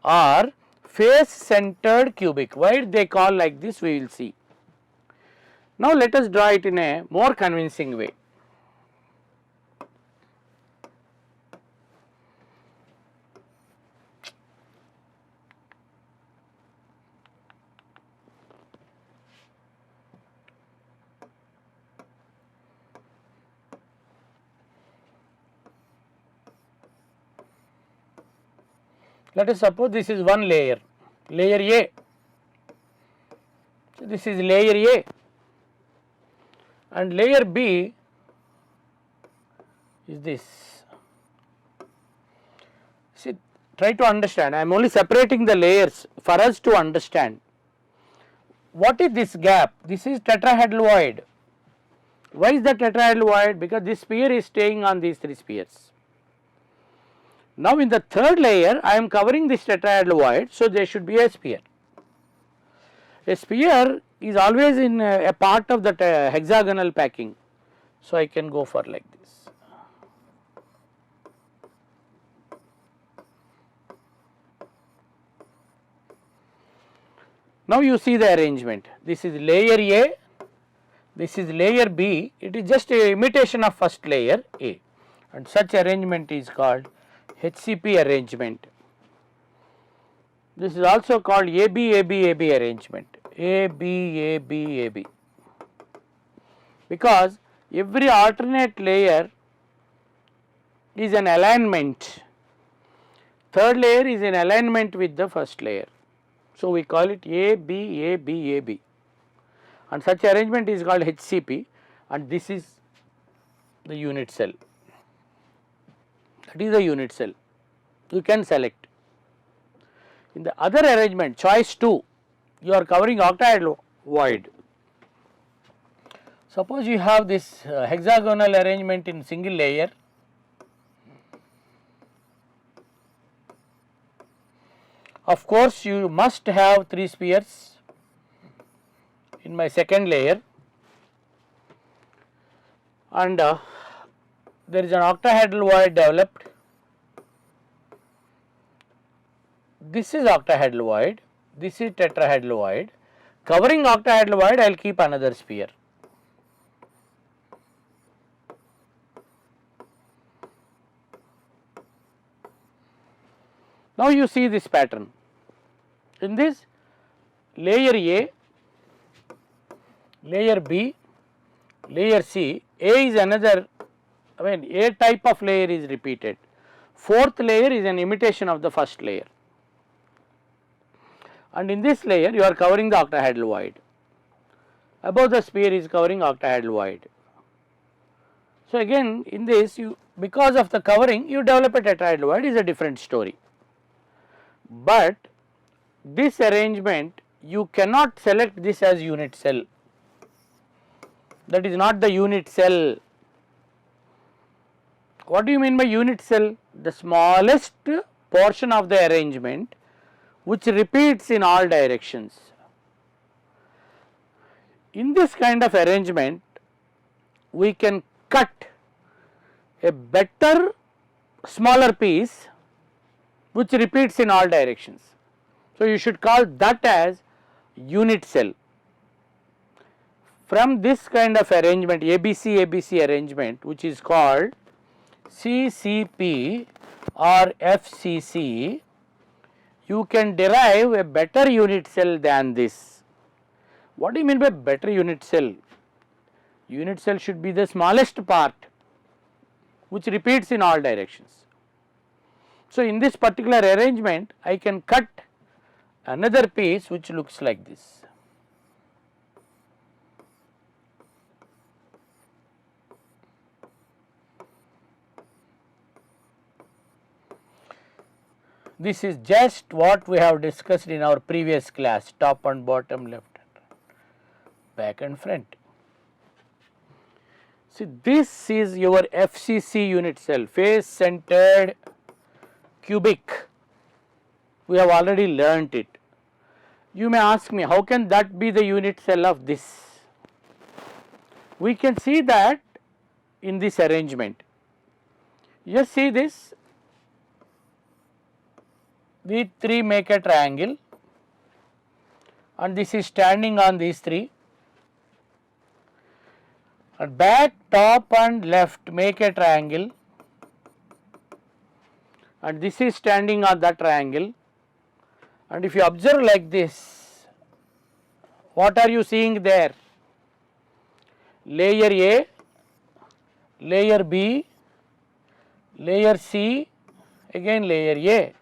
or face centered cubic. Why they call like this, we will see. Now let us draw it in a more convincing way. Let us suppose this is one layer, layer A. So this is layer A, and layer B is this. See, try to understand, I am only separating the layers for us to understand. What is this gap? This is tetrahedral void. Why is the tetrahedral void? Because this sphere is staying on these three spheres. Now in the third layer I am covering this tetrahedral void, so there should be a sphere. A sphere is always in a part of the hexagonal packing, so I can go for like this. Now you see the arrangement, this is layer A, this is layer B, it is just a imitation of first layer A, and such arrangement is called hcp arrangement. This is also called AB, AB, AB arrangement, AB, AB, AB, because every alternate layer is an alignment, third layer is in alignment with the first layer. So we call it AB, AB, AB, and such arrangement is called hcp, and this is the unit cell. That is the unit cell, you can select. In the other arrangement, choice 2, you are covering octahedral void. Suppose you have this hexagonal arrangement in single layer. Of course, you must have 3 spheres in my second layer, and there is an octahedral void developed. This is octahedral void, this is tetrahedral void. Covering octahedral void, I will keep another sphere. Now you see this pattern. In this layer A, layer B, layer C, A is another, A type of layer is repeated. Fourth layer is an imitation of the first layer. And in this layer you are covering the octahedral void. above the sphere is covering octahedral void. So again in this, you because of the covering you develop a tetrahedral void is a different story, but this arrangement you cannot select this as unit cell, that is not the unit cell. What do you mean by unit cell? The smallest portion of the arrangement which repeats in all directions. In this kind of arrangement we can cut a better smaller piece which repeats in all directions. So you should call that as unit cell. From this kind of arrangement, ABC arrangement, which is called CCP or FCC, you can derive a better unit cell than this. What do you mean by better unit cell? Unit cell should be the smallest part which repeats in all directions. So in this particular arrangement I can cut another piece which looks like this. This is just what we have discussed in our previous class, top and bottom, left and right, back and front. See, this is your FCC unit cell, face centered cubic. We have already learnt it. You may ask me, how can that be the unit cell of this? We can see that in this arrangement. Just see this. These three make a triangle and this is standing on these three, and back, top and left make a triangle and this is standing on that triangle, and if you observe like this, what are you seeing there? Layer A, layer B, layer C, again layer A.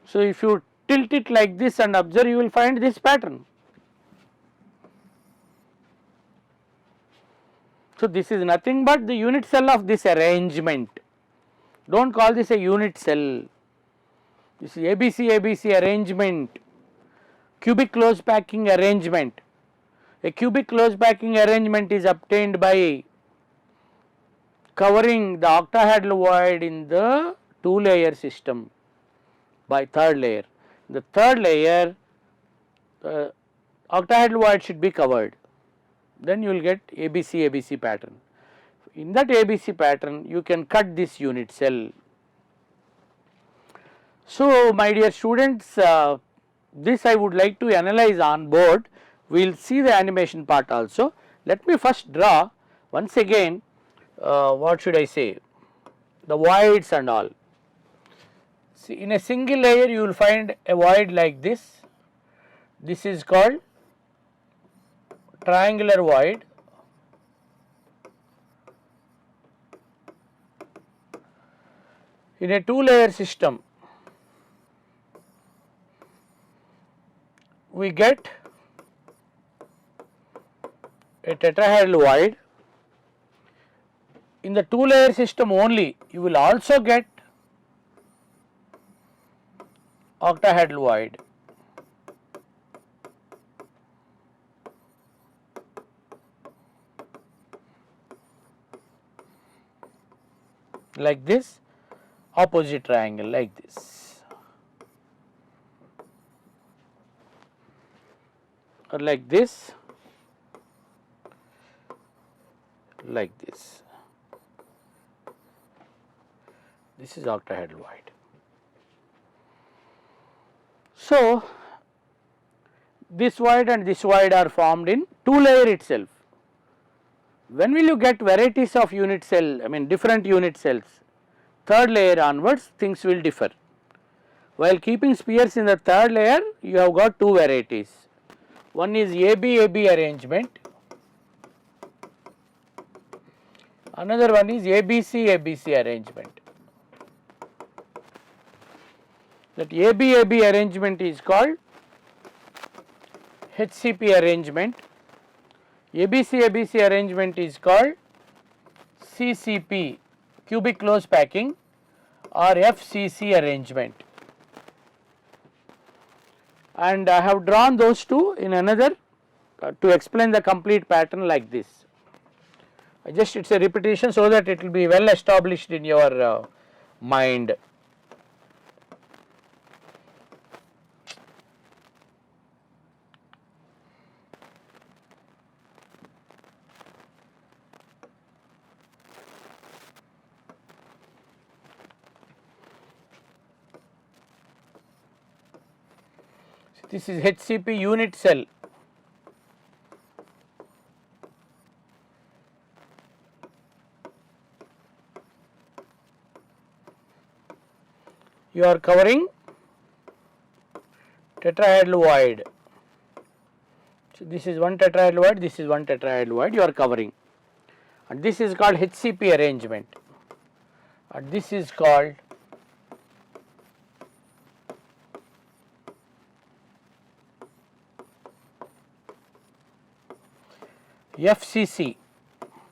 So if you tilt it like this and observe, you will find this pattern. So this is nothing but the unit cell of this arrangement. Do not call this a unit cell. This is ABC arrangement, cubic close packing arrangement. A cubic close packing arrangement is obtained by covering the octahedral void in the two layer system by third layer. The third layer, octahedral void should be covered, then you will get ABC pattern. In that ABC pattern you can cut this unit cell. So my dear students, this I would like to analyze on board. We will see the animation part also. Let me first draw once again, what should I say, the voids and all. See, in a single layer you will find a void like this. This is called triangular void. In a two layer system we get a tetrahedral void. In the two layer system only you will also get octahedral void. Like this, opposite triangle like this, or like this, like this. This is octahedral void. So this void and this void are formed in two layer itself. When will you get varieties of unit cell, I mean different unit cells? Third layer onwards things will differ. While keeping spheres in the third layer you have got two varieties. One is AB arrangement, another one is ABC arrangement. That AB arrangement is called HCP arrangement. ABC arrangement is called CCP, cubic close packing, or FCC arrangement. And I have drawn those two in another to explain the complete pattern like this. Just it is a repetition so that it will be well established in your mind. This is HCP unit cell. You are covering tetrahedral void. So, this is one tetrahedral void, this is one tetrahedral void you are covering, and this is called HCP arrangement, and this is called FCC,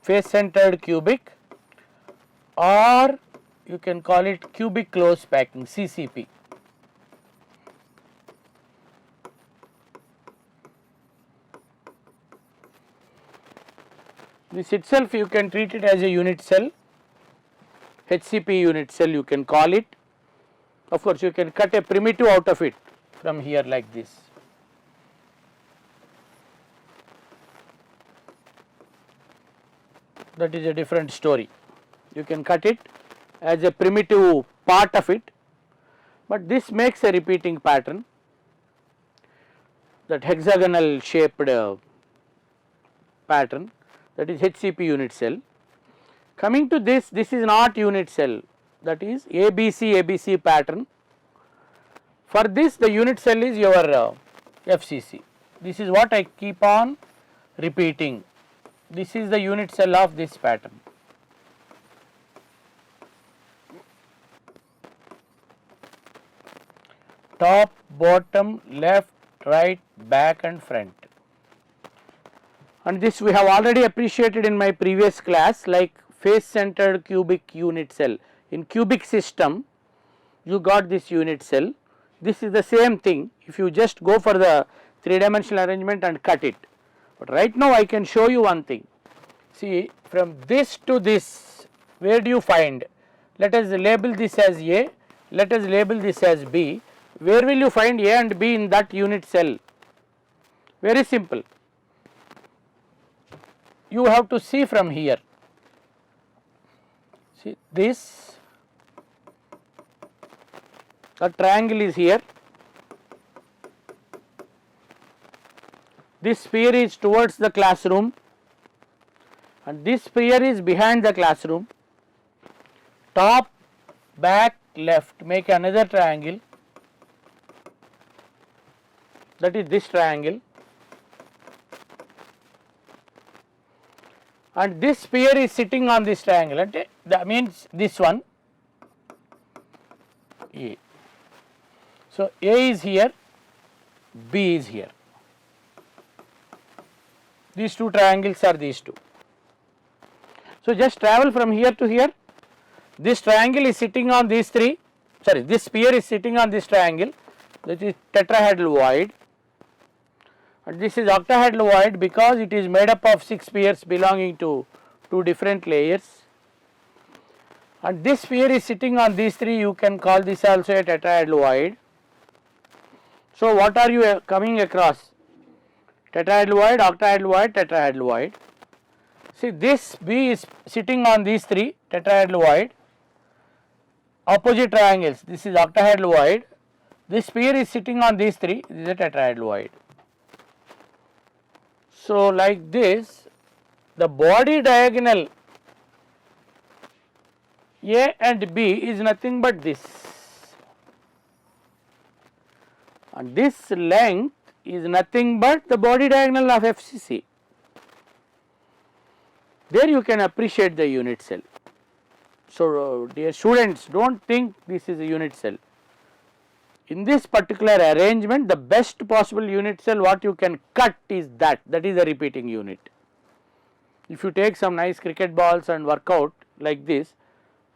face centered cubic, or you can call it cubic close packing, CCP. This itself you can treat it as a unit cell, HCP unit cell you can call it. Of course, you can cut a primitive out of it from here like this. That is a different story. You can cut it as a primitive part of it, but this makes a repeating pattern, that hexagonal shaped pattern, that is HCP unit cell. Coming to this, this is not unit cell, that is ABC pattern. For this the unit cell is your FCC. This is what I keep on repeating. This is the unit cell of this pattern. Top, bottom, left, right, back and front. And this we have already appreciated in my previous class, like face centered cubic unit cell. In cubic system you got this unit cell. This is the same thing if you just go for the 3-dimensional arrangement and cut it. But right now I can show you one thing. See, from this to this, where do you find? Let us label this as A, let us label this as B. Where will you find A and B in that unit cell? Very simple. You have to see from here. See this, a triangle is here. This sphere is towards the classroom and this sphere is behind the classroom. Top, back, left, make another triangle, that is this triangle, and this sphere is sitting on this triangle, and that means this one A. So, A is here, B is here. These two triangles are these two. So, just travel from here to here. This triangle is sitting on these three, sorry, this sphere is sitting on this triangle, that is tetrahedral void, and this is octahedral void because it is made up of 6 spheres belonging to 2 different layers, and this sphere is sitting on these three. You can call this also a tetrahedral void. So, what are you coming across? Tetrahedral void, octahedral void, tetrahedral void. See, this B is sitting on these three, tetrahedral void, opposite triangles, this is octahedral void, this sphere is sitting on these three, this is a tetrahedral void. So, like this, the body diagonal A and B is nothing but this, and this length is nothing but the body diagonal of FCC. There you can appreciate the unit cell. So, dear students, do not think this is a unit cell. in this particular arrangement, the best possible unit cell what you can cut is that is a repeating unit. If you take some nice cricket balls and work out like this,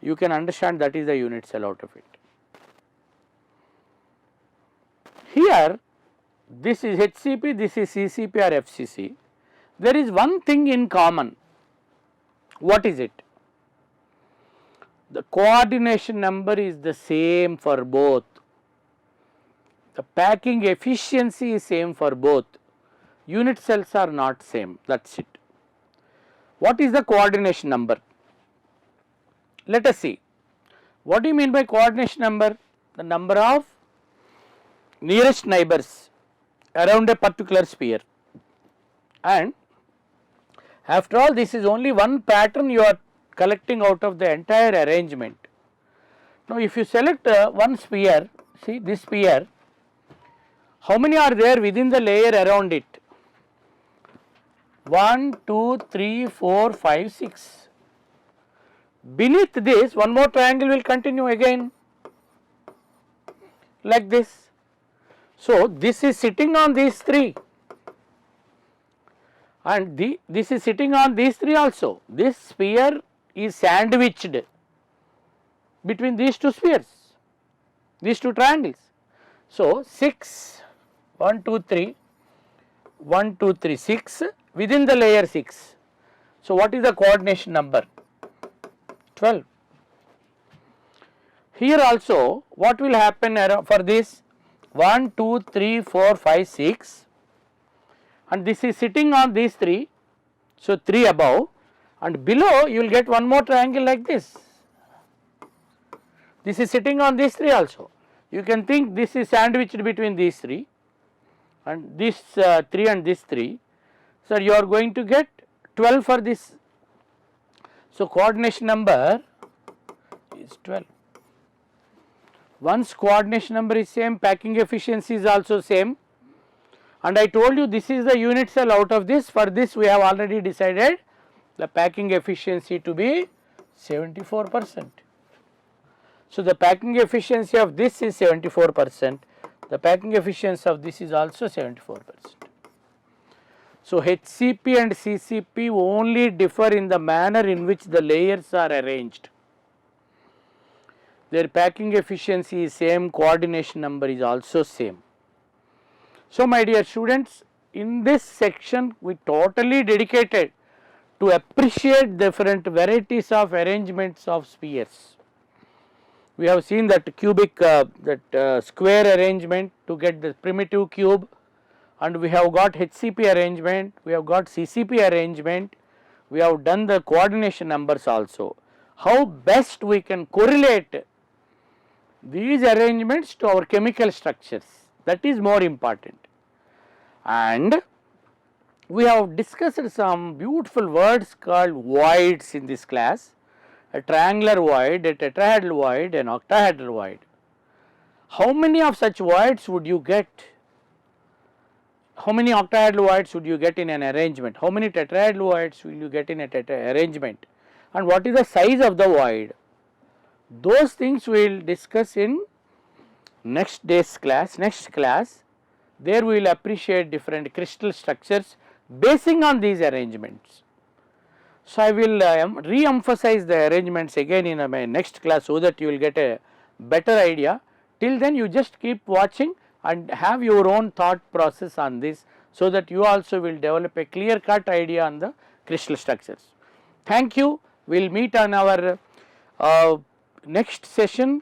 you can understand that is the unit cell out of it. Here this is HCP, this is CCP or FCC. There is one thing in common. What is it? The coordination number is the same for both. The packing efficiency is same for both. Unit cells are not same, that is it. What is the coordination number? Let us see. What do you mean by coordination number? The number of nearest neighbors around a particular sphere, and after all this is only one pattern you are collecting out of the entire arrangement. Now if you select one sphere, see this sphere, how many are there within the layer around it? 1, 2, 3, 4, 5, 6. Beneath this one more triangle will continue again like this. So this is sitting on these 3 and this is sitting on these 3 also. This sphere is sandwiched between these 2 spheres, these 2 triangles. So 6, 1, 2, 3, 1, 2, 3, 6 within the layer 6. So what is the coordination number? 12. Here also what will happen for this? 1, 2, 3, 4, 5, 6 and this is sitting on these 3. So 3 above, and below you will get one more triangle like this. This is sitting on these 3 also. You can think this is sandwiched between these 3 and this 3 and this 3. So you are going to get 12 for this. So coordination number is 12. Once coordination number is same, packing efficiency is also same, and I told you this is the unit cell out of this. For this we have already decided the packing efficiency to be 74%. So the packing efficiency of this is 74%, the packing efficiency of this is also 74%. So HCP and CCP only differ in the manner in which the layers are arranged. Their packing efficiency is same, coordination number is also same. So my dear students, in this section we totally dedicated to appreciate different varieties of arrangements of spheres. We have seen that cubic, square arrangement to get the primitive cube, and we have got HCP arrangement, we have got CCP arrangement, we have done the coordination numbers also. How best we can correlate these arrangements to our chemical structures, that is more important. And we have discussed some beautiful words called voids in this class, a triangular void, a tetrahedral void, an octahedral void. How many of such voids would you get? How many octahedral voids would you get in an arrangement? How many tetrahedral voids will you get in a arrangement? And what is the size of the void? Those things we will discuss in next day's class. Next class, there we will appreciate different crystal structures basing on these arrangements. So I will re-emphasize the arrangements again in my next class so that you will get a better idea. Till then you just keep watching and have your own thought process on this, so that you also will develop a clear cut idea on the crystal structures. Thank you. We will meet on our next session